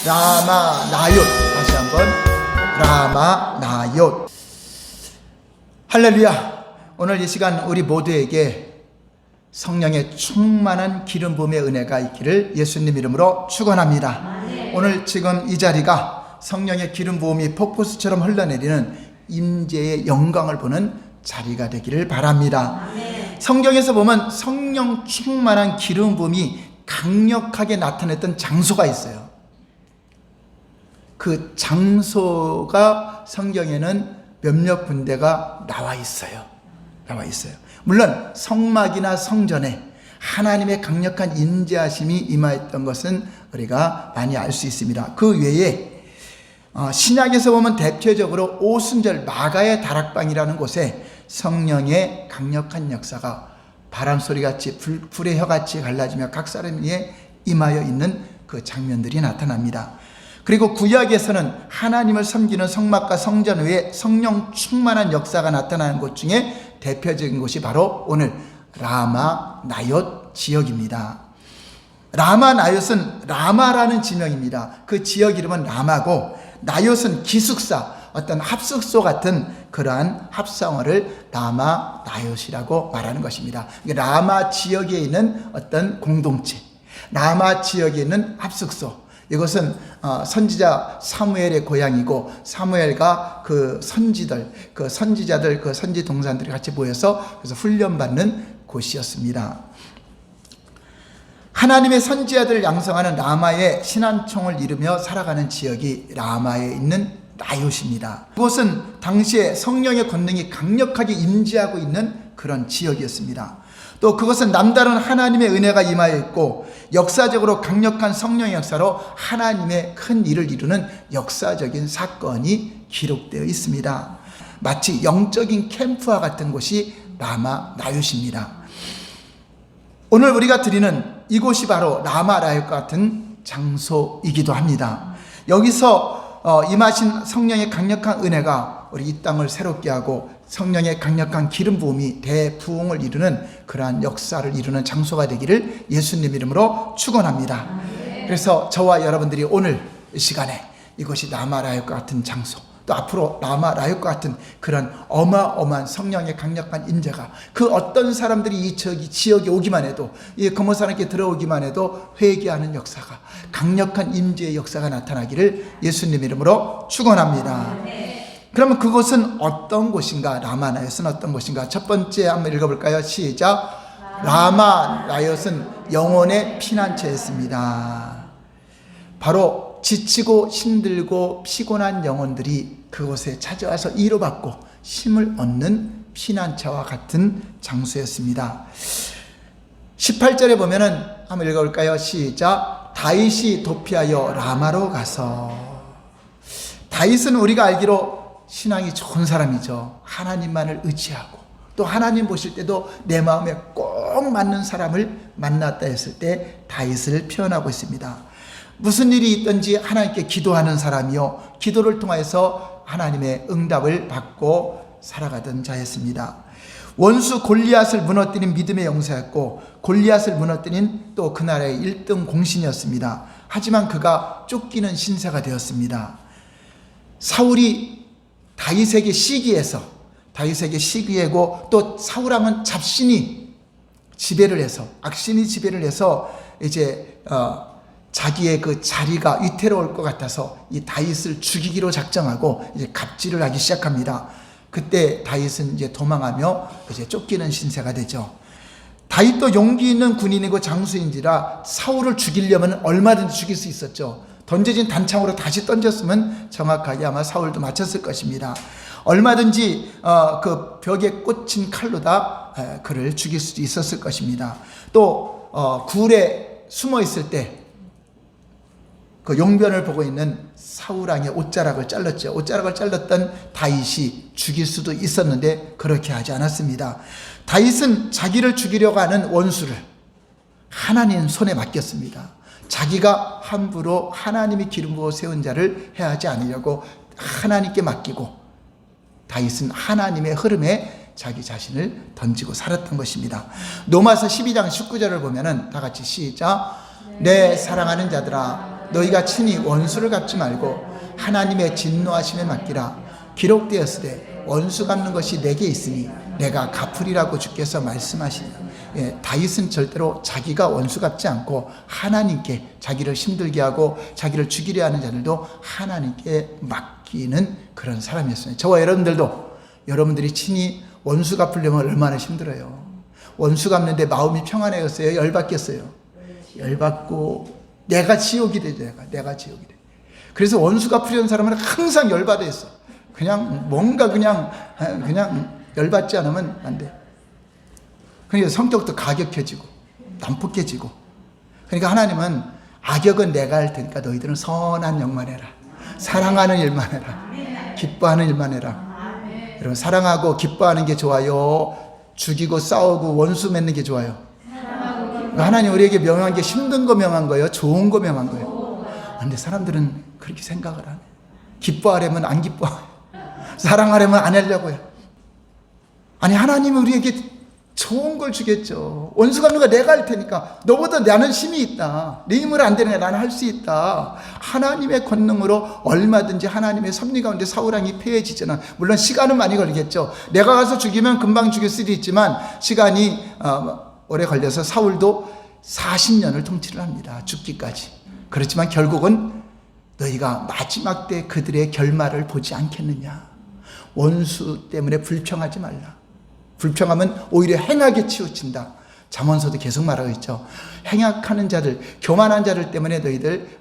라마 나얏. 다시 한번 라마 나얏. 할렐루야. 오늘 이 시간 우리 모두에게 성령의 충만한 기름 부음의 은혜가 있기를 예수님 이름으로 축원합니다. 오늘 지금 이 자리가 성령의 기름 부음이 폭포수처럼 흘러내리는 임재의 영광을 보는 자리가 되기를 바랍니다. 성경에서 보면 성령 충만한 기름 부음이 강력하게 나타냈던 장소가 있어요. 그 장소가 성경에는 몇몇 군데가 나와 있어요. 물론 성막이나 성전에 하나님의 강력한 임재하심이 임하였던 것은 우리가 많이 알 수 있습니다. 그 외에 신약에서 보면 대표적으로 오순절 마가의 다락방이라는 곳에 성령의 강력한 역사가 바람소리같이 불의 혀같이 갈라지며 각 사람 위에 임하여 있는 그 장면들이 나타납니다. 그리고 구약에서는 하나님을 섬기는 성막과 성전 외에 성령 충만한 역사가 나타나는 곳 중에 대표적인 곳이 바로 오늘 라마 나얏 지역입니다. 라마 나얏은 라마라는 지명입니다. 그 지역 이름은 라마고, 나얏은 기숙사, 어떤 합숙소 같은 그러한 합성어를 라마 나얏이라고 말하는 것입니다. 라마 지역에 있는 어떤 공동체, 라마 지역에 있는 합숙소, 이것은 선지자 사무엘의 고향이고, 사무엘과 그 선지자들, 그 선지 동산들이 같이 모여서 그래서 훈련받는 곳이었습니다. 하나님의 선지자들을 양성하는 라마의 신한총을 이루며 살아가는 지역이 라마에 있는 나얏입니다. 그곳은 당시에 성령의 권능이 강력하게 임재하고 있는 그런 지역이었습니다. 또 그것은 남다른 하나님의 은혜가 임하여 있고, 역사적으로 강력한 성령의 역사로 하나님의 큰 일을 이루는 역사적인 사건이 기록되어 있습니다. 마치 영적인 캠프와 같은 곳이 라마 나얏입니다. 오늘 우리가 드리는 이곳이 바로 라마 나얏과 같은 장소이기도 합니다. 여기서 임하신 성령의 강력한 은혜가 우리 이 땅을 새롭게 하고 성령의 강력한 기름 부음이 대부흥을 이루는 그러한 역사를 이루는 장소가 되기를 예수님 이름으로 축원합니다. 그래서 저와 여러분들이 오늘 이 시간에 이것이 라마 나얏과 같은 장소, 또 앞으로 라마 나얏과 같은 그런 어마어마한 성령의 강력한 임재가 그 어떤 사람들이 이 지역에 오기만 해도, 이 거모사람께 들어오기만 해도 회개하는 역사가, 강력한 임재의 역사가 나타나기를 예수님 이름으로 축원합니다. 그러면 그곳은 어떤 곳인가? 라마 나얏은 어떤 곳인가? 첫 번째 한번 읽어볼까요? 시작. 라마 나얏은 영혼의 피난처였습니다. 바로 지치고 힘들고 피곤한 영혼들이 그곳에 찾아와서 위로받고 힘을 얻는 피난처와 같은 장소였습니다. 18절에 보면은 한번 읽어볼까요? 시작. 다윗이 도피하여 라마로 가서. 다윗은 우리가 알기로 신앙이 좋은 사람이죠. 하나님만을 의지하고, 또 하나님 보실 때도 내 마음에 꼭 맞는 사람을 만났다 했을 때 다윗을 표현하고 있습니다. 무슨 일이 있든지 하나님께 기도하는 사람이요, 기도를 통해서 하나님의 응답을 받고 살아가던 자였습니다. 원수 골리앗을 무너뜨린 믿음의 용사였고, 골리앗을 무너뜨린 또 그 나라의 1등 공신이었습니다. 하지만 그가 쫓기는 신세가 되었습니다. 사울이 다윗에게 시기하고, 또 사울왕은 잡신이 지배를 해서, 악신이 지배를 해서 이제 자기의 그 자리가 위태로울 것 같아서 이 다윗을 죽이기로 작정하고 이제 갑질을 하기 시작합니다. 그때 다윗은 이제 도망하며 이제 쫓기는 신세가 되죠. 다윗도 용기 있는 군인이고 장수인지라 사울을 죽이려면 얼마든지 죽일 수 있었죠. 던져진 단창으로 다시 던졌으면 정확하게 아마 사울도 맞췄을 것입니다. 얼마든지 그 벽에 꽂힌 칼로다 그를 죽일 수도 있었을 것입니다. 또 굴에 숨어 있을 때 그 용변을 보고 있는 사울왕의 옷자락을 잘랐죠. 옷자락을 잘랐던 다윗이 죽일 수도 있었는데 그렇게 하지 않았습니다. 다윗은 자기를 죽이려고 하는 원수를 하나님 손에 맡겼습니다. 자기가 함부로 하나님이 기름 부어 세운 자를 해하지 않으려고 하나님께 맡기고, 다윗은 하나님의 흐름에 자기 자신을 던지고 살았던 것입니다. 로마서 12장 19절을 보면은 다 같이 시작. 내 사랑하는 자들아 너희가 친히 원수를 갚지 말고 하나님의 진노하심에 맡기라. 기록되었으되 원수 갚는 것이 내게 있으니 내가 갚으리라고 주께서 말씀하시니. 다윗은 절대로 자기가 원수 갚지 않고 하나님께 자기를 힘들게 하고 자기를 죽이려 하는 자들도 하나님께 맡기는 그런 사람이었어요. 저와 여러분들도 여러분들이 친히 원수 갚으려면 얼마나 힘들어요. 원수 갚는데 마음이 평안해졌어요? 열받겠어요? 열받고 내가 지옥이 되죠. 내가 지옥이 돼. 그래서 원수 갚으려는 사람은 항상 열받아 있어. 그냥 뭔가 그냥 열받지 않으면 안 돼. 그러니까 성격도 가격해지고 난폭해지고. 그러니까 하나님은 악역은 내가 할 테니까 너희들은 선한 일만 해라. 사랑하는 일만 해라. 기뻐하는 일만 해라. 여러분, 사랑하고 기뻐하는 게 좋아요? 죽이고 싸우고 원수 맺는 게 좋아요? 하나님 우리에게 명한 게 힘든 거 명한 거예요? 좋은 거 명한 거예요? 근데 사람들은 그렇게 생각을 안 해요. 기뻐하려면 안 기뻐해요. 사랑하려면 안 하려고 해요. 아니, 하나님이 우리에게 좋은 걸 주겠죠. 원수 갚는 거 내가 할 테니까. 너보다 나는 힘이 있다. 네 힘으로 안 되는 게 나는 할 수 있다. 하나님의 권능으로 얼마든지 하나님의 섭리 가운데 사울왕이 패해지잖아. 물론 시간은 많이 걸리겠죠. 내가 가서 죽이면 금방 죽일 수도 있지만 시간이 오래 걸려서 사울도 40년을 통치를 합니다. 죽기까지. 그렇지만 결국은 너희가 마지막 때 그들의 결말을 보지 않겠느냐. 원수 때문에 불평하지 말라. 불평하면 오히려 행하게 치우친다. 잠언서도 계속 말하고 있죠. 행악하는 자들, 교만한 자들 때문에 너희들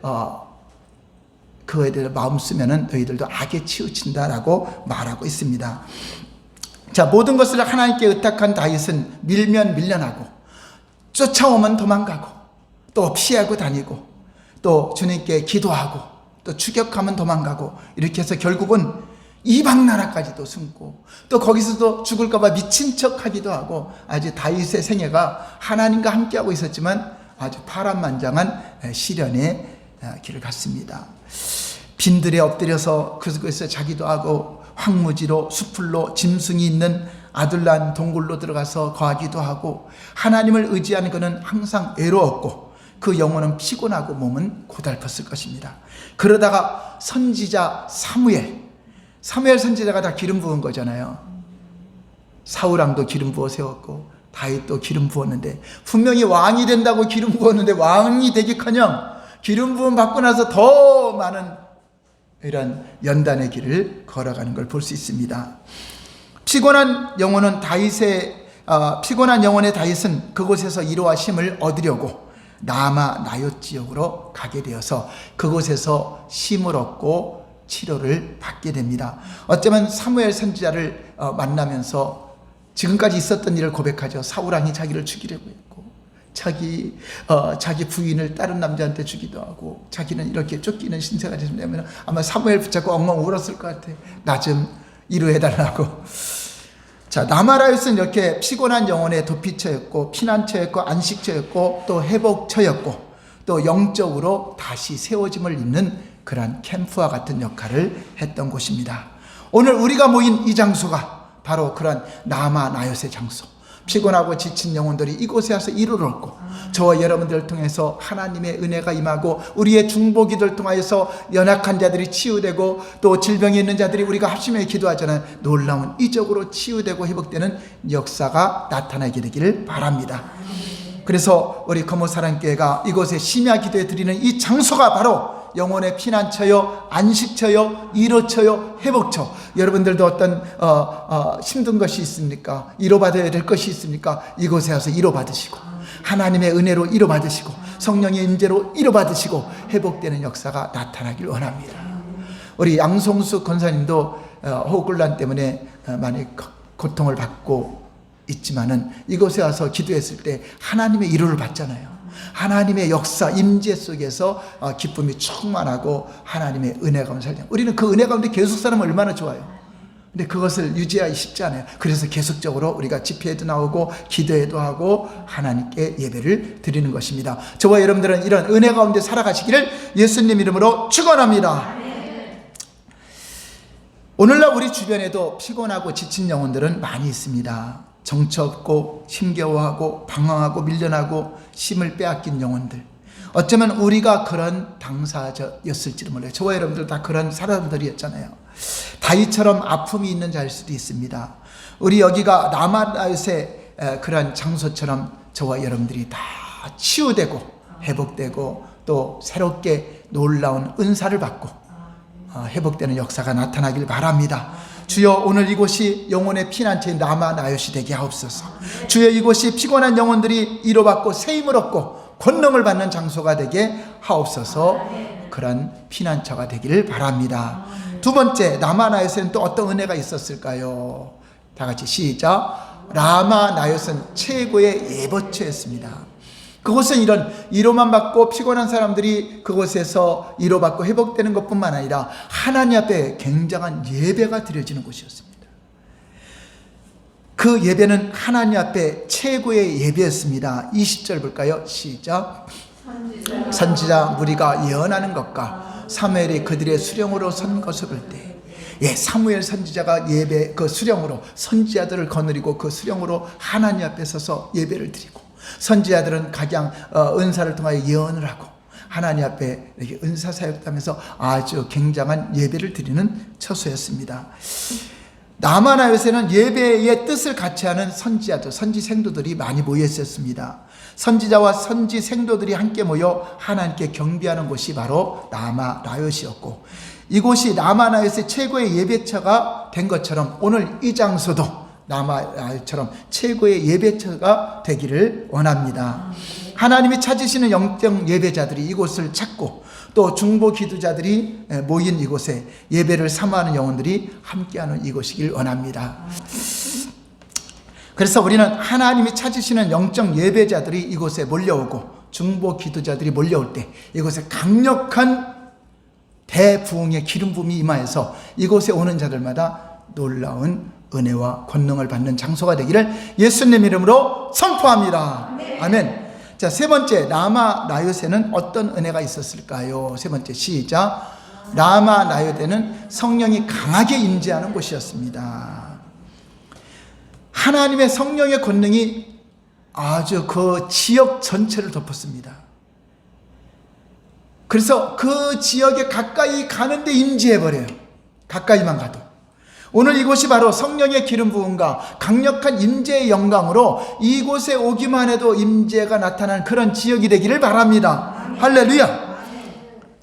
그거에 대해서 마음 쓰면은 너희들도 악에 치우친다라고 말하고 있습니다. 자, 모든 것을 하나님께 의탁한 다윗은 밀면 밀려나고 쫓아오면 도망가고 또 피하고 다니고 또 주님께 기도하고 또 추격하면 도망가고 이렇게 해서 결국은 이방 나라까지도 숨고 또 거기서도 죽을까 봐 미친 척하기도 하고 아주 다윗의 생애가 하나님과 함께하고 있었지만 아주 파란만장한 시련의 길을 갔습니다. 빈들에 엎드려서 그곳에서 자기도 하고 황무지로 수풀로 짐승이 있는 아둘란 동굴로 들어가서 거하기도 하고 하나님을 의지하는 그는 항상 외로웠고 그 영혼은 피곤하고 몸은 고달팠을 것입니다. 그러다가 선지자 사무엘 선지자가 다 기름 부은 거잖아요. 사울왕도 기름 부어 세웠고 다윗도 기름 부었는데 분명히 왕이 된다고 기름 부었는데 왕이 되기커녕 기름 부음 받고 나서 더 많은 이런 연단의 길을 걸어가는 걸 볼 수 있습니다. 피곤한 영혼의 다윗은 그곳에서 위로와 힘을 얻으려고 라마 나옳 지역으로 가게 되어서 그곳에서 힘을 얻고 치료를 받게 됩니다. 어쩌면 사무엘 선지자를 만나면서 지금까지 있었던 일을 고백하죠. 사울왕이 자기를 죽이려고 했고 자기 부인을 다른 남자한테 주기도 하고 자기는 이렇게 쫓기는 신세가 되면 아마 사무엘 붙잡고 엉엉 울었을 것 같아. 나 좀 위로해달라고. 자, 라마라옳은 이렇게 피곤한 영혼의 도피처였고 피난처였고 안식처였고 또 회복처였고 또 영적으로 다시 세워짐을 잇는 그러한 캠프와 같은 역할을 했던 곳입니다. 오늘 우리가 모인 이 장소가 바로 그런 라마 나옅의 장소. 피곤하고 지친 영혼들이 이곳에 와서 위로를 얻고 저와 여러분들을 통해서 하나님의 은혜가 임하고 우리의 중보기도를 통하여서 연약한 자들이 치유되고 또 질병이 있는 자들이 우리가 합심해 기도하잖아요. 놀라운 이적으로 치유되고 회복되는 역사가 나타나게 되기를 바랍니다. 그래서 우리 거모사랑교회가 이곳에 심야 기도에 드리는 이 장소가 바로 영혼의 피난처요, 안식처요, 위로처요, 회복처. 여러분들도 어떤 힘든 것이 있습니까? 위로받아야 될 것이 있습니까? 이곳에 와서 위로받으시고 하나님의 은혜로 위로받으시고 성령의 임재로 위로받으시고 회복되는 역사가 나타나길 원합니다. 우리 양송수 권사님도 호흡곤란 때문에 많이 고통을 받고 있지만은 이곳에 와서 기도했을 때 하나님의 위로를 받잖아요. 하나님의 역사, 임재 속에서 기쁨이 충만하고 하나님의 은혜 가운데 살죠. 우리는 그 은혜 가운데 계속 살면 얼마나 좋아요. 근데 그것을 유지하기 쉽지 않아요. 그래서 계속적으로 우리가 집회에도 나오고 기도에도 하고 하나님께 예배를 드리는 것입니다. 저와 여러분들은 이런 은혜 가운데 살아가시기를 예수님 이름으로 축원합니다. 오늘날 우리 주변에도 피곤하고 지친 영혼들은 많이 있습니다. 정처 없고 힘겨워하고 방황하고 밀려나고 힘을 빼앗긴 영혼들. 어쩌면 우리가 그런 당사자였을지도 몰라요. 저와 여러분들 다 그런 사람들이었잖아요. 다윗처럼 아픔이 있는 자일 수도 있습니다. 우리 여기가 라마나요의 그런 장소처럼 저와 여러분들이 다 치유되고 회복되고 또 새롭게 놀라운 은사를 받고 회복되는 역사가 나타나길 바랍니다. 주여, 오늘 이곳이 영혼의 피난처인 라마나요시 되게 하옵소서. 주여, 이곳이 피곤한 영혼들이 위로받고 세임을 얻고 권능을 받는 장소가 되게 하옵소서. 그런 피난처가 되기를 바랍니다. 두 번째, 라마나요스는 또 어떤 은혜가 있었을까요? 다 같이 시작. 라마나요스는 최고의 예배처였습니다. 그곳은 이런 위로만 받고 피곤한 사람들이 그곳에서 위로받고 회복되는 것뿐만 아니라 하나님 앞에 굉장한 예배가 드려지는 곳이었습니다. 그 예배는 하나님 앞에 최고의 예배였습니다. 20절 볼까요? 시작. 선지자 무리가 예언하는 것과 사무엘이 그들의 수령으로 선 것을 볼 때, 사무엘 선지자가 예배 그 수령으로 선지자들을 거느리고 그 수령으로 하나님 앞에 서서 예배를 드리고, 선지자들은 각양 은사를 통하여 예언을 하고 하나님 앞에 이렇게 은사 사역하면서 아주 굉장한 예배를 드리는 처소였습니다. 라마나요스에는 예배의 뜻을 같이 하는 선지자들, 선지생도들이 많이 모여 있었습니다. 선지자와 선지생도들이 함께 모여 하나님께 경배하는 곳이 바로 라마나요스였고, 이곳이 라마나요스의 최고의 예배처가 된 것처럼 오늘 이 장소도 라마나요스처럼 최고의 예배처가 되기를 원합니다. 하나님이 찾으시는 영적 예배자들이 이곳을 찾고 또 중보 기도자들이 모인 이곳에 예배를 사모하는 영혼들이 함께하는 이곳이길 원합니다. 그래서 우리는 하나님이 찾으시는 영적 예배자들이 이곳에 몰려오고 중보 기도자들이 몰려올 때 이곳에 강력한 대부흥의 기름 부음이 임하여서 이곳에 오는 자들마다 놀라운 은혜와 권능을 받는 장소가 되기를 예수님 이름으로 선포합니다. 아멘. 자, 세 번째, 라마나요스에는 어떤 은혜가 있었을까요? 세 번째, 시작. 라마나요스는 성령이 강하게 임재하는 곳이었습니다. 하나님의 성령의 권능이 아주 그 지역 전체를 덮었습니다. 그래서 그 지역에 가까이 가는데 임재해버려요. 가까이만 가도. 오늘 이곳이 바로 성령의 기름 부음과 강력한 임재의 영광으로 이곳에 오기만 해도 임재가 나타나는 그런 지역이 되기를 바랍니다. 할렐루야.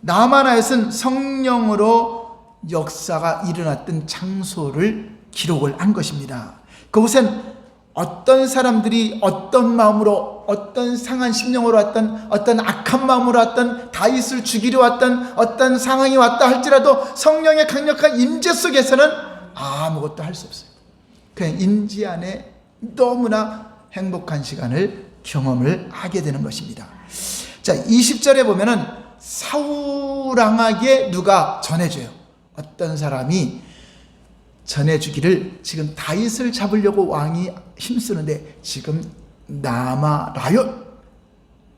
라마나요스는 성령으로 역사가 일어났던 장소를 기록을 한 것입니다. 그곳엔 어떤 사람들이 어떤 마음으로, 어떤 상한 심령으로 왔던, 어떤 악한 마음으로 왔던, 다윗을 죽이려 왔던 어떤 상황이 왔다 할지라도 성령의 강력한 임재 속에서는 아무것도 할 수 없어요. 그냥 임재 안에 너무나 행복한 시간을 경험을 하게 되는 것입니다. 자, 20절에 보면은 사울왕에게 누가 전해줘요. 어떤 사람이 전해주기를 지금 다윗을 잡으려고 왕이 힘쓰는데 지금 라마나요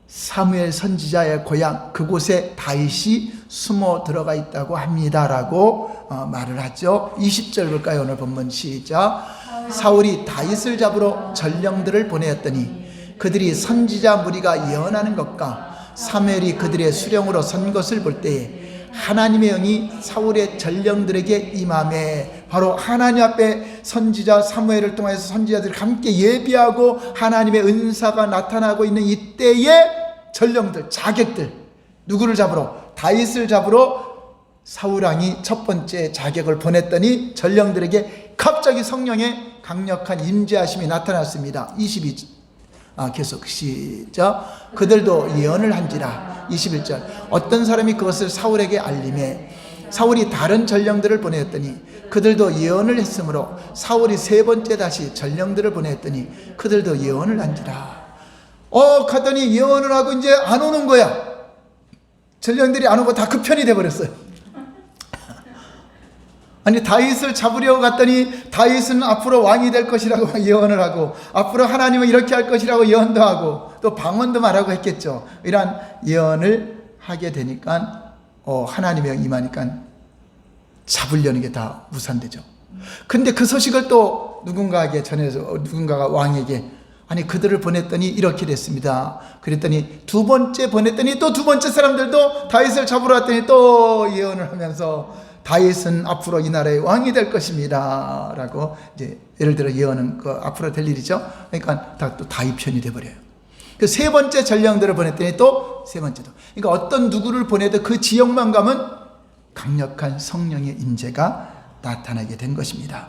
사무엘 선지자의 고향 그곳에 다윗이 숨어 들어가 있다고 합니다라고 말을 하죠. 20절 볼까요? 오늘 본문 시작. 사울이 다윗을 잡으러 전령들을 보내었더니 그들이 선지자 무리가 예언하는 것과 사무엘이 그들의 수령으로 선 것을 볼 때에 하나님의 영이 사울의 전령들에게 임하매, 바로 하나님 앞에 선지자 사무엘을 통해서 선지자들이 함께 예비하고 하나님의 은사가 나타나고 있는 이때의 전령들, 자객들, 누구를 잡으러? 다윗을 잡으러 사울왕이 첫 번째 자객을 보냈더니 전령들에게 갑자기 성령의 강력한 임재하심이 나타났습니다. 22절 계속 시작. 그들도 예언을 한지라. 21절 어떤 사람이 그것을 사울에게 알림해 사울이 다른 전령들을 보냈더니 그들도 예언을 했으므로 사울이 세 번째 다시 전령들을 보냈더니 그들도 예언을 한지라. 가더니 예언을 하고 이제 안 오는 거야. 전령들이 안 오고 다 그 편이 돼버렸어요. 아니, 다윗을 잡으려고 갔더니 다윗은 앞으로 왕이 될 것이라고 예언을 하고 앞으로 하나님은 이렇게 할 것이라고 예언도 하고 또 방언도 말하고 했겠죠. 이러한 예언을 하게 되니까 하나님의 영이 임하니까 잡으려는 게 다 무산되죠. 근데 그 소식을 또 누군가에게 전해서 누군가가 왕에게 아니 그들을 보냈더니 이렇게 됐습니다. 그랬더니 두 번째 보냈더니 또 두 번째 사람들도 다윗을 잡으러 왔더니 또 예언을 하면서 다윗은 앞으로 이 나라의 왕이 될 것입니다 라고 이제 예를 들어 예언은 그 앞으로 될 일이죠. 그러니까 또 다윗 편이 돼버려요. 그 세 번째 전령들을 보냈더니 또 세 번째도, 그러니까 어떤 누구를 보내도 그 지역만 가면 강력한 성령의 임재가 나타나게 된 것입니다.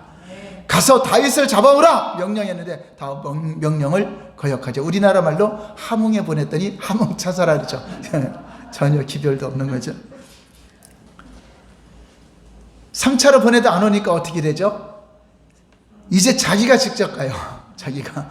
가서 다윗을 잡아오라 명령했는데 다 명령을 거역하죠. 우리나라 말로 함흥에 보냈더니 함흥 차사라 그러죠. 전혀 기별도 없는 거죠. 3차로 보내도 안 오니까 어떻게 되죠? 이제 자기가 직접 가요. 자기가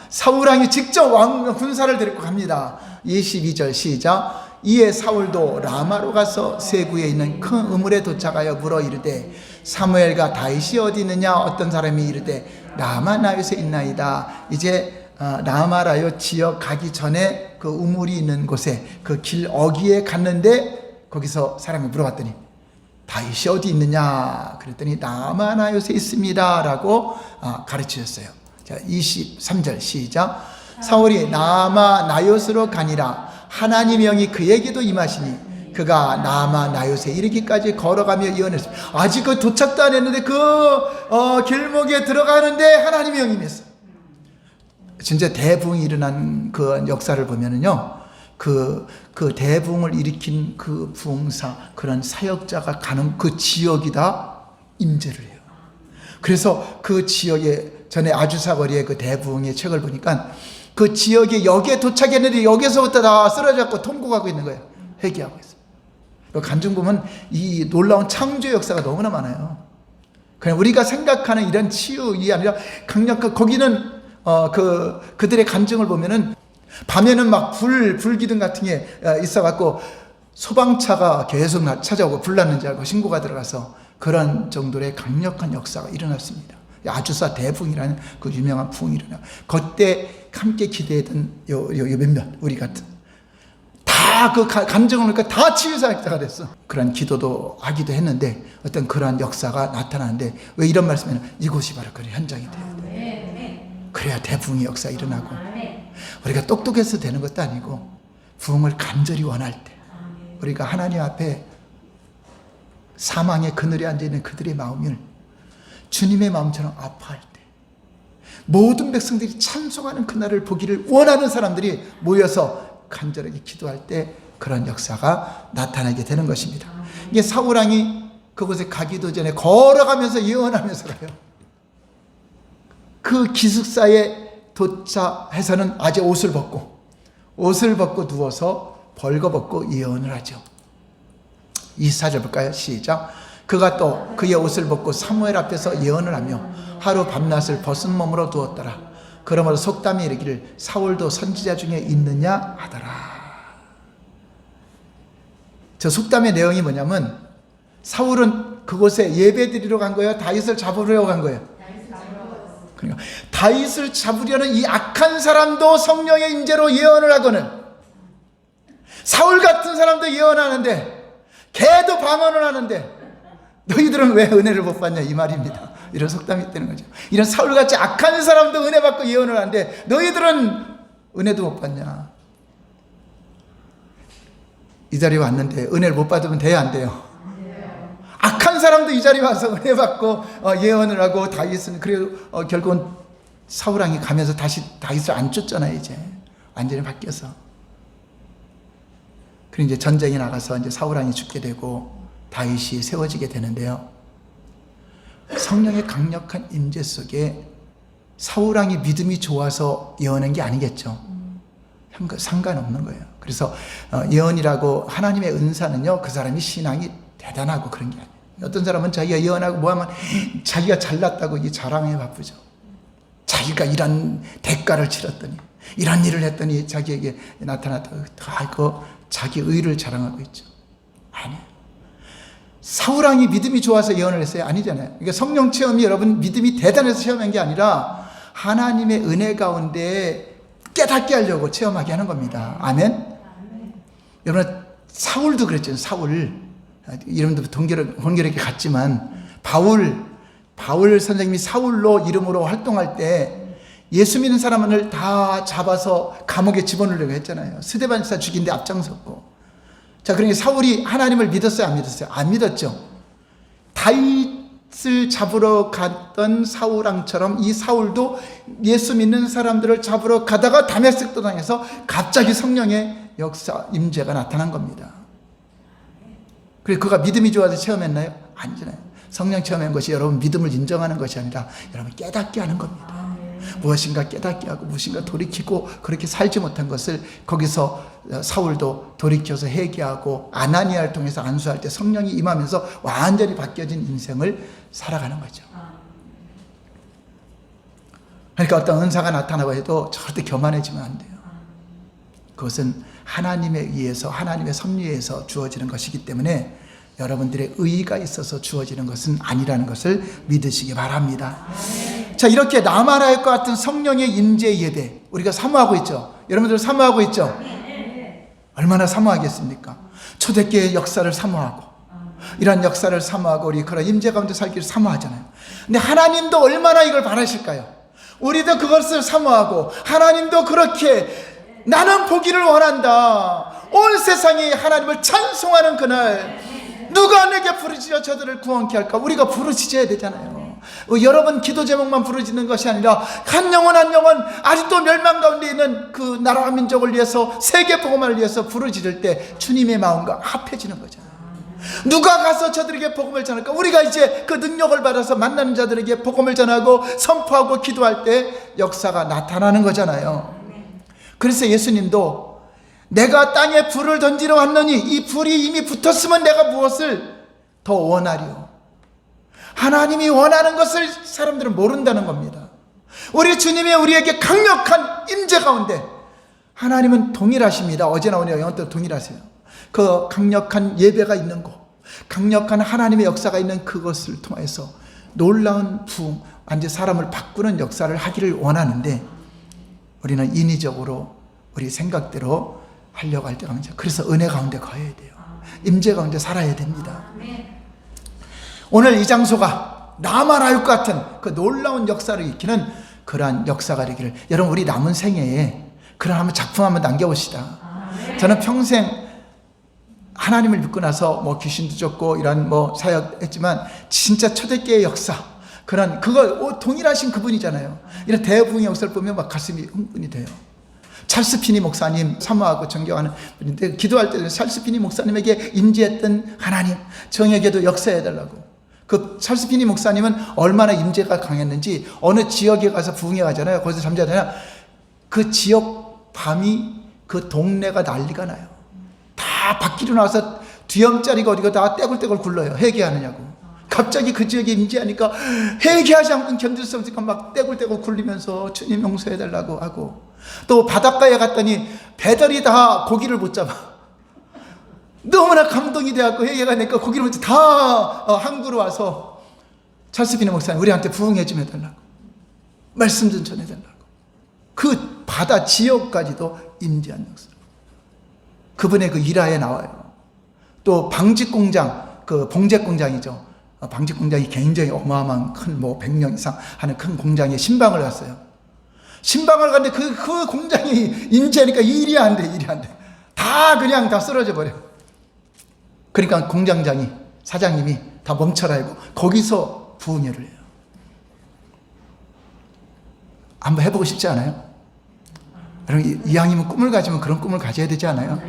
사울왕이 직접 군사를 데리고 갑니다. 22절 시작. 이에 사울도 라마로 가서 세구에 있는 큰 우물에 도착하여 물어 이르되 사무엘과 다윗이 어디 있느냐. 어떤 사람이 이르되 라마 나요스에 있나이다. 이제 라마라요 지역 가기 전에 그 우물이 있는 곳에 그 길 어귀에 갔는데 거기서 사람이 물어봤더니 다윗이 어디 있느냐 그랬더니 라마 나요스에 있습니다 라고 가르치셨어요. 자, 23절 시작. 사울이 라마 나요스로 가니라. 하나님의 영이 그에게도 임하시니 그가 라마 나요스에 이르기까지 걸어가며 예언했습니다. 아직 그 도착도 안 했는데 그 길목에 들어가는데 하나님의 영이 임했어요. 진짜 대붕이 일어난 그 역사를 보면은요, 그 대붕을 일으킨 그 부흥사, 그런 사역자가 가는 그 지역이 다 임재를 해요. 그래서 그 지역에 전에 아주사 거리의 그 대붕의 책을 보니까 그 지역에 여기에 도착했는데 여기서부터 다 쓰러졌고 통곡하고 있는 거예요. 회개하고 있어요. 간증 보면 이 놀라운 창조 역사가 너무나 많아요. 그냥 우리가 생각하는 이런 치유이 아니라 강력한, 거기는 그들의 간증을 보면은 밤에는 막 불기둥 같은 게 있어갖고 소방차가 계속 찾아오고 불났는지 알고 신고가 들어가서 그런 정도의 강력한 역사가 일어났습니다. 아주사 대붕이라는 그 유명한 부흥이 일어나. 그때 함께 기대했던 요 몇몇 우리 같은 다 그 감정을 보니까 다 치유사역자가 됐어. 그런 기도도 하기도 했는데 어떤 그러한 역사가 나타나는데 왜 이런 말씀이면 이곳이 바로 그런 현장이 돼야 돼. 그래야 대부흥의 역사가 일어나고 우리가 똑똑해서 되는 것도 아니고 부흥을 간절히 원할 때 우리가 하나님 앞에 사망의 그늘에 앉아있는 그들의 마음을 주님의 마음처럼 아파할 때 모든 백성들이 찬송하는 그날을 보기를 원하는 사람들이 모여서 간절하게 기도할 때 그런 역사가 나타나게 되는 것입니다. 이게 사울왕이 그곳에 가기도 전에 걸어가면서 예언하면서 가요. 그 기숙사에 도착해서는 아직 옷을 벗고 누워서 벌거벗고 예언을 하죠. 24절 볼까요? 시작. 그가 또 그의 옷을 벗고 사무엘 앞에서 예언을 하며 하루 밤낮을 벗은 몸으로 두었더라. 그러므로 속담이 이르기를 사울도 선지자 중에 있느냐 하더라. 저 속담의 내용이 뭐냐면 사울은 그곳에 예배드리러 간 거예요? 다윗을 잡으려고 간 거예요? 그러니까 다윗을 잡으려는 이 악한 사람도 성령의 임재로 예언을 하거든. 사울 같은 사람도 예언하는데 걔도 방언을 하는데 너희들은 왜 은혜를 못 받냐 이 말입니다. 이런 속담이 있다는 거죠. 이런 사울같이 악한 사람도 은혜 받고 예언을 하는데 너희들은 은혜도 못 받냐. 이 자리에 왔는데 은혜를 못 받으면 돼요 안 돼요? 악한 사람도 이 자리에 와서 은혜 받고 예언을 하고 다윗은 그리고 결국은 사울왕이 가면서 다시 다윗을 안 쫓잖아요. 이제 완전히 바뀌어서. 그리고 이제 전쟁에 나가서 이제 사울왕이 죽게 되고 다윗이 세워지게 되는데요. 성령의 강력한 임재 속에 사울왕이 믿음이 좋아서 예언한 게 아니겠죠. 상관없는 거예요. 그래서 예언이라고 하나님의 은사는요, 그 사람이 신앙이 대단하고 그런 게 아니에요. 어떤 사람은 자기가 예언하고 뭐하면 자기가 잘났다고 이 자랑에 바쁘죠. 자기가 이런 대가를 치렀더니 이런 일을 했더니 자기에게 나타났다고 다 자기 의를 자랑하고 있죠. 아니에요. 사울왕이 믿음이 좋아서 예언을 했어요? 아니잖아요. 그러니까 성령 체험이 여러분 믿음이 대단해서 체험한 게 아니라 하나님의 은혜 가운데 깨닫게 하려고 체험하게 하는 겁니다. 아멘? 여러분 사울도 그랬죠. 사울 이름도 동결하게 같지만 바울 선생님이 사울로 이름으로 활동할 때 예수 믿는 사람을 다 잡아서 감옥에 집어넣으려고 했잖아요. 스데반사 죽인 데 앞장섰고. 자, 그러니까 사울이 하나님을 믿었어요, 안 믿었어요? 안 믿었죠. 다윗을 잡으러 갔던 사울왕처럼 이 사울도 예수 믿는 사람들을 잡으러 가다가 다메섹도 당해서 갑자기 성령의 역사, 임재가 나타난 겁니다. 그래서 그가 믿음이 좋아서 체험했나요? 아니잖아요. 성령 체험한 것이 여러분 믿음을 인정하는 것이 아니라 여러분 깨닫게 하는 겁니다. 무엇인가 깨닫게 하고 무엇인가 돌이키고 그렇게 살지 못한 것을 거기서 사울도 돌이켜서 회개하고 아나니아를 통해서 안수할 때 성령이 임하면서 완전히 바뀌어진 인생을 살아가는 거죠. 그러니까 어떤 은사가 나타나고 해도 절대 교만해지면 안 돼요. 그것은 하나님에 의해서 하나님의 섭리에서 주어지는 것이기 때문에 여러분들의 의의가 있어서 주어지는 것은 아니라는 것을 믿으시기 바랍니다. 자, 이렇게 나만할 것 같은 성령의 임재 예배 우리가 사모하고 있죠. 여러분들 사모하고 있죠. 얼마나 사모하겠습니까? 초대교회의 역사를 사모하고 이런 역사를 사모하고 우리 그런 임재 가운데 살기를 사모하잖아요. 근데 하나님도 얼마나 이걸 바라실까요? 우리도 그것을 사모하고 하나님도 그렇게 나는 보기를 원한다. 온 세상이 하나님을 찬송하는 그날 누가 내게 부르짖어 저들을 구원케 할까? 우리가 부르짖어야 되잖아요. 여러분 기도 제목만 부르짖는 것이 아니라 한 영혼 한 영혼 아직도 멸망 가운데 있는 그 나라와 민족을 위해서 세계 복음화를 위해서 부르짖을 때 주님의 마음과 합해지는 거잖아요. 누가 가서 저들에게 복음을 전할까? 우리가 이제 그 능력을 받아서 만나는 자들에게 복음을 전하고 선포하고 기도할 때 역사가 나타나는 거잖아요. 그래서 예수님도 내가 땅에 불을 던지러 왔느니 이 불이 이미 붙었으면 내가 무엇을 더 원하리요? 하나님이 원하는 것을 사람들은 모른다는 겁니다. 우리 주님이 우리에게 강력한 임재 가운데 하나님은 동일하십니다. 어제나 오늘 영원토록 동일하세요. 그 강력한 예배가 있는 곳, 강력한 하나님의 역사가 있는 그것을 통해서 놀라운 부흥, 완전 사람을 바꾸는 역사를 하기를 원하는데 우리는 인위적으로 우리 생각대로 하려고 할 때가 많죠. 그래서 은혜 가운데 가야 돼요. 임재 가운데 살아야 됩니다. 오늘 이 장소가 나만 알 것 같은 그 놀라운 역사를 익히는 그러한 역사가 되기를 여러분 우리 남은 생애에 그런 한번 작품 한번 남겨봅시다. 저는 평생 하나님을 믿고 나서 뭐 귀신도 쫓고 이런 뭐 사역했지만 진짜 초대교회의 역사 그런 그거 동일하신 그분이잖아요. 이런 대부흥의 역사를 보면 막 가슴이 흥분이 돼요. 찰스 피니 목사님 사모하고 존경하는 분인데 기도할 때 찰스 피니 목사님에게 임재했던 하나님 저에게도 역사해달라고. 그 찰스 피니 목사님은 얼마나 임재가 강했는지 어느 지역에 가서 부흥회 가잖아요. 거기서 잠자잖아요. 그 지역 밤이 그 동네가 난리가 나요. 다 밖으로 나와서 뒤엄짜리가 어디가 다 떼굴떼굴 굴러요. 회개하느냐고. 갑자기 그 지역에 임재하니까 회개하지 않고 견딜 수 없으니까 막 떼굴떼굴 굴리면서 주님 용서해달라고 하고 또 바닷가에 갔더니 배들이 다 고기를 못 잡아. 너무나 감동이 돼갖고 회개가 되니까 고기를 못 잡아. 다 항구로 와서 찰스 피니 목사님 우리한테 부흥해 좀 해달라고. 말씀 좀 전해달라고. 그 바다 지역까지도 임재한 역사. 그분의 그 일화에 나와요. 또 방직공장, 그 봉제공장이죠. 방직공장이 굉장히 어마어마한 큰 뭐 100년 이상 하는 큰 공장에 신방을 갔어요. 신방을 갔는데 그 공장이 임재하니까 일이 안 돼. 다 그냥 다 쓰러져 버려. 그러니까 공장장이 사장님이 다 멈춰라 하고 거기서 부흥회를 해요. 한번 해보고 싶지 않아요? 여러분 이왕이면 꿈을 가지면 그런 꿈을 가져야 되지 않아요?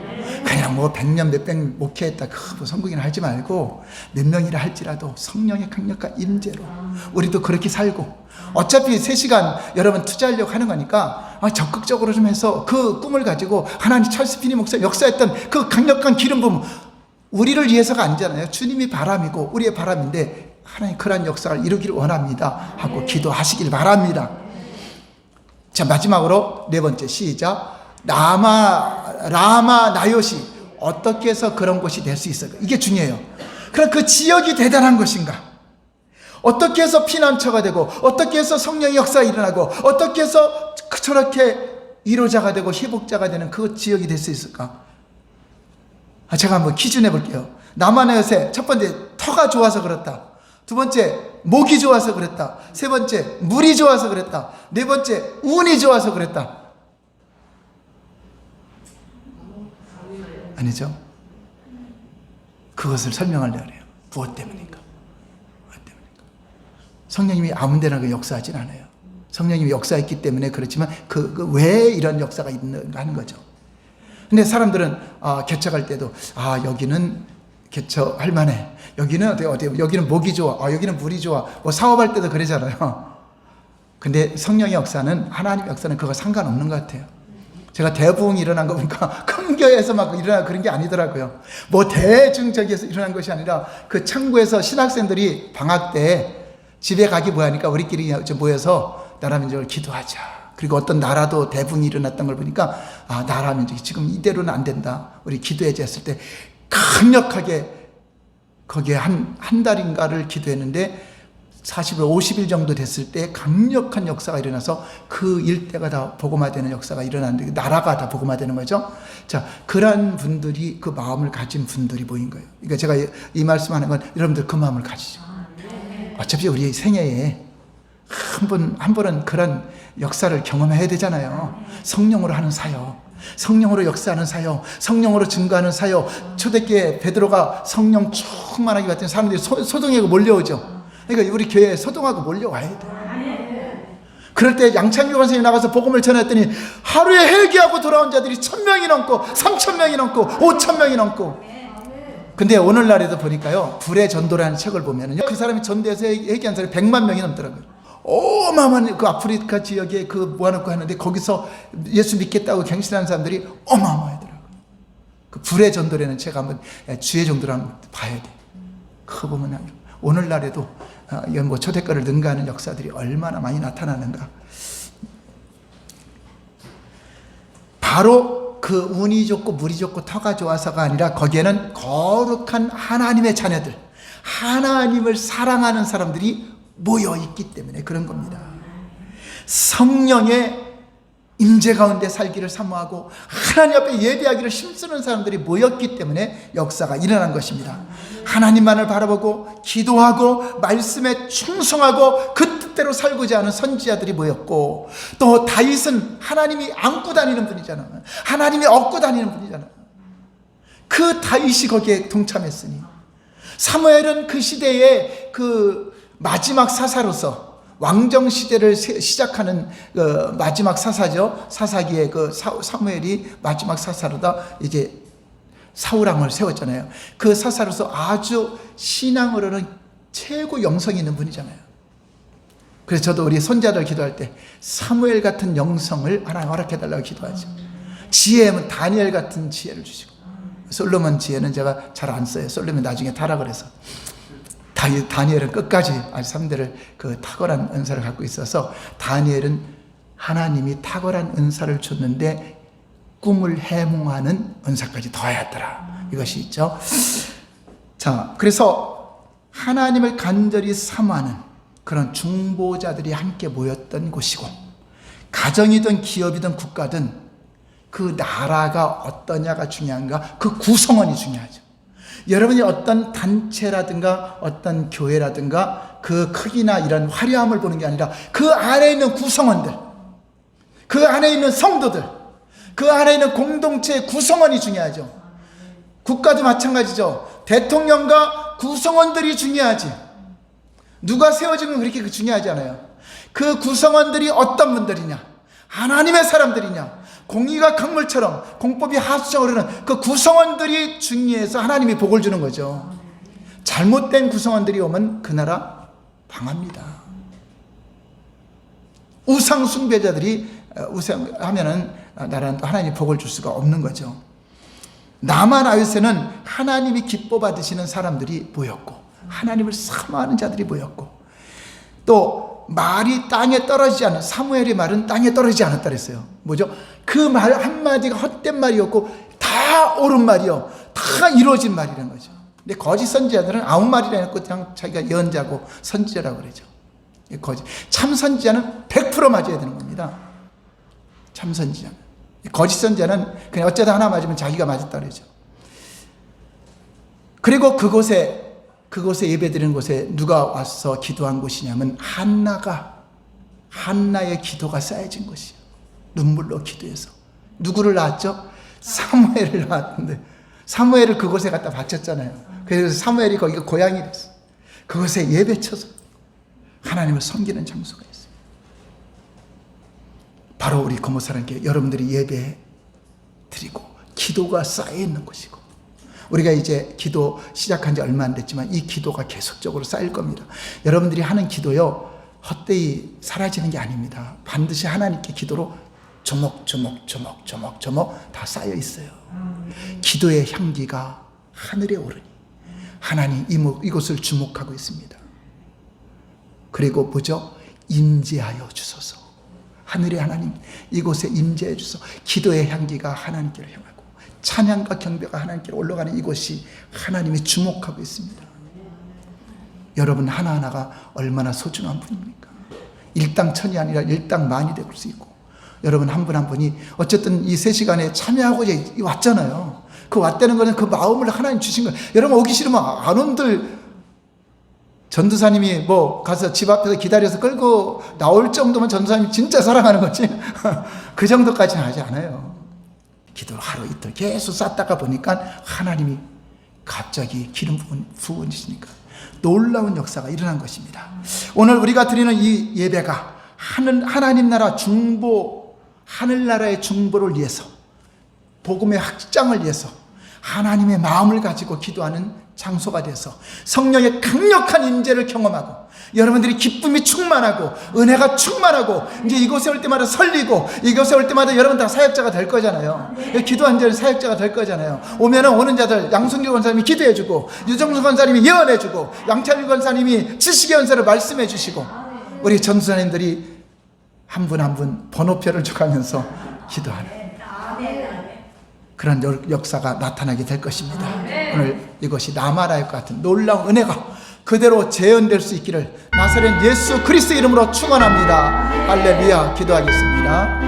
그냥 뭐 100년 몇백 목회했다 뭐 성공이나 하지 말고 몇 명이라 할지라도 성령의 강력한 임재로 우리도 그렇게 살고 어차피 3시간 여러분 투자하려고 하는 거니까 적극적으로 좀 해서 그 꿈을 가지고 하나님 찰스 피니 목사 역사했던 그 강력한 기름 부음 우리를 위해서가 아니잖아요. 주님이 바람이고 우리의 바람인데 하나님 그러한 역사를 이루기를 원합니다 하고 기도하시길 바랍니다. 자 마지막으로 4번째 시작. 라마 나요시 어떻게 해서 그런 곳이 될 수 있을까? 이게 중요해요. 그럼 그 지역이 대단한 것인가? 어떻게 해서 피난처가 되고 어떻게 해서 성령의 역사가 일어나고 어떻게 해서 저렇게 위로자가 되고 회복자가 되는 그 지역이 될 수 있을까? 제가 한번 퀴즈 내볼게요. 나만의 요새 첫 번째 터가 좋아서 그렇다. 두 번째 목이 좋아서 그랬다. 세 번째, 물이 좋아서 그랬다. 네 번째, 운이 좋아서 그랬다. 아니죠. 그것을 설명하려고 해요. 무엇 때문인가? 무엇 때문인가? 성령님이 아무 데나 역사하진 않아요. 성령님이 역사했기 때문에 그렇지만 왜 이런 역사가 있는가 하는 거죠. 근데 사람들은 개척할 때도 여기는 개척할 만해. 여기는 어디 여기는 목이 좋아. 여기는 물이 좋아. 뭐 사업할 때도 그러잖아요. 근데 성령의 역사는, 하나님의 역사는 그거 상관없는 것 같아요. 제가 대부흥이 일어난 거 보니까 큰 교회에서 막 일어난 그런 게 아니더라고요. 뭐 대중적에서 일어난 것이 아니라 그 창구에서 신학생들이 방학 때 집에 가기 뭐하니까 우리끼리 모여서 나라민족을 기도하자. 그리고 어떤 나라도 대부흥이 일어났던 걸 보니까 나라민족이 지금 이대로는 안 된다. 우리 기도해자 했을 때 강력하게 거기에 한 달인가를 기도했는데 40일, 50일 정도 됐을 때 강력한 역사가 일어나서 그 일대가 다 복음화되는 역사가 일어났는데 나라가 다 복음화되는 거죠. 자, 그런 분들이, 그 마음을 가진 분들이 모인 거예요. 그러니까 제가 이 말씀하는 건 여러분들 그 마음을 가지죠. 어차피 우리 생애에 한 번은 그런 역사를 경험해야 되잖아요. 성령으로 하는 사역, 성령으로 역사하는 사역, 성령으로 증거하는 사역. 초대교회 베드로가 성령 충만하게 받던 사람들이 소동하고 몰려오죠. 그러니까 우리 교회에 소동하고 몰려와야 돼요. 그럴 때 양창규 선생님이 나가서 복음을 전했더니 하루에 회개하고 돌아온 자들이 1,000명이 넘고 3,000명이 넘고 5,000명이 넘고. 근데 오늘날에도 보니까요, 불의 전도라는 책을 보면은요, 그 사람이 전도해서 회개한 사람이 100만 명이 넘더라고요. 어마어마한 그 아프리카 지역에 그 모아놓고 하는데 거기서 예수 믿겠다고 갱신하는 사람들이 어마어마하더라고요. 그 불의 전도라는 책 한번 주의 정도로 한번 봐야 돼. 그거 보면 오늘날에도 뭐 초대교회를 능가하는 역사들이 얼마나 많이 나타나는가. 바로 그 운이 좋고 물이 좋고 터가 좋아서가 아니라 거기에는 거룩한 하나님의 자녀들, 하나님을 사랑하는 사람들이 모여 있기 때문에 그런 겁니다. 성령의 임재 가운데 살기를 사모하고 하나님 앞에 예배하기를 힘쓰는 사람들이 모였기 때문에 역사가 일어난 것입니다. 하나님만을 바라보고 기도하고 말씀에 충성하고 그 뜻대로 살고자 하는 선지자들이 모였고, 또 다윗은 하나님이 안고 다니는 분이잖아요. 하나님이 업고 다니는 분이잖아요. 그 다윗이 거기에 동참했으니, 사무엘은 그 시대의 그 마지막 사사로서 왕정 시대를 시작하는 마지막 사사죠. 사사기에 그 사무엘이 마지막 사사로다 이제 사울왕을 세웠잖아요. 그 사사로서 아주 신앙으로는 최고 영성이 있는 분이잖아요. 그래서 저도 우리 손자들 기도할 때 사무엘 같은 영성을 하나님 허락해달라고 기도하죠. 지혜는 다니엘 같은 지혜를 주시고, 솔로몬 지혜는 제가 잘 안 써요. 솔로몬 나중에 타라 그래서. 다니엘은 끝까지 아주 3대를 그 탁월한 은사를 갖고 있어서, 다니엘은 하나님이 탁월한 은사를 줬는데 꿈을 해몽하는 은사까지 더하였더라. 이것이 있죠. 자, 그래서 하나님을 간절히 사모하는 그런 중보자들이 함께 모였던 곳이고, 가정이든 기업이든 국가든 그 나라가 어떠냐가 중요한가, 그 구성원이 중요하죠. 여러분이 어떤 단체라든가 어떤 교회라든가 그 크기나 이런 화려함을 보는 게 아니라 그 안에 있는 구성원들, 그 안에 있는 성도들, 그 안에 있는 공동체의 구성원이 중요하죠. 국가도 마찬가지죠. 대통령과 구성원들이 중요하지. 누가 세워진 건 그렇게 중요하지 않아요. 그 구성원들이 어떤 분들이냐, 하나님의 사람들이냐, 공의가 강물처럼 공법이 하수처럼 흐르는 그 구성원들이 중요해서 하나님이 복을 주는 거죠. 잘못된 구성원들이 오면 그 나라 망합니다. 우상 숭배자들이 우상하면은 나라는 또 하나님이 복을 줄 수가 없는 거죠. 나만 아유세는 하나님이 기뻐 받으시는 사람들이 모였고, 하나님을 사모하는 자들이 모였고, 또 말이 땅에 떨어지지 않은, 사무엘의 말은 땅에 떨어지지 않았다 그랬어요. 뭐죠? 그 말 한마디가 헛된 말이었고 다 옳은 말이요, 다 이루어진 말이라는 거죠. 근데 거짓 선지자들은 아무 말이나 했고 그냥 자기가 예언자고 선지자라고 그러죠. 거짓. 참 선지자는 100% 맞아야 되는 겁니다. 참 선지자는. 거짓 선지자는 그냥 어쩌다 하나 맞으면 자기가 맞았다 그러죠. 그리고 그곳에 그곳에 예배드리는 곳에 누가 와서 기도한 곳이냐면 한나의 기도가 쌓여진 것이에요. 눈물로 기도해서. 누구를 낳았죠? 사무엘을 낳았는데 사무엘을 그곳에 갖다 바쳤잖아요. 그래서 사무엘이 거기가 고향이 됐어. 그곳에 예배쳐서 하나님을 섬기는 장소가 있어요. 바로 우리 고모사랑교회 여러분들이 예배 드리고 기도가 쌓여 있는 곳이고, 우리가 이제 기도 시작한 지 얼마 안 됐지만 이 기도가 계속적으로 쌓일 겁니다. 여러분들이 하는 기도요, 헛되이 사라지는 게 아닙니다. 반드시 하나님께 기도로 조목조목 다 쌓여 있어요. 기도의 향기가 하늘에 오르니 하나님 이곳을 주목하고 있습니다. 그리고 뭐죠? 임재하여 주소서. 하늘의 하나님, 이곳에 임재해 주소서. 기도의 향기가 하나님께로 향하고 찬양과 경배가 하나님께로 올라가는 이곳이 하나님이 주목하고 있습니다. 여러분 하나하나가 얼마나 소중한 분입니까? 일당천이 아니라 일당만이 될 수 있고, 여러분 한 분 한 분이 어쨌든 이 3시간에 참여하고 왔잖아요. 그 왔다는 거는 그 마음을 하나님 주신 거예요. 여러분 오기 싫으면 안 온들, 전도사님이 뭐 가서 집 앞에서 기다려서 끌고 나올 정도면 전도사님이 진짜 사랑하는 거지. 그 정도까지는 하지 않아요. 기도를 하루 이틀 계속 쌓다가 보니까 하나님이 갑자기 기름 부으시니까 놀라운 역사가 일어난 것입니다. 오늘 우리가 드리는 이 예배가 하나님 나라 중보, 하늘나라의 중보를 위해서, 복음의 확장을 위해서 하나님의 마음을 가지고 기도하는 장소가 돼서 성령의 강력한 임재를 경험하고 여러분들이 기쁨이 충만하고 은혜가 충만하고 이제 이곳에 올 때마다 설리고 이곳에 올 때마다 여러분 다 사역자가 될 거잖아요. 기도한 자는 사역자가 될 거잖아요. 오면은 오는 자들 양승규 권사님이 기도해주고 유정수 권사님이 예언해주고 양철일 권사님이 지식의 연설을 말씀해 주시고 우리 전수사님들이 한 분 한 분 번호표를 줘가면서 기도하는 그런 역사가 나타나게 될 것입니다. 오늘 이것이 라마라의 같은 놀라운 은혜가 그대로 재현될 수 있기를 나사렛 예수 그리스도 이름으로 축원합니다. 할렐루야. 기도하겠습니다.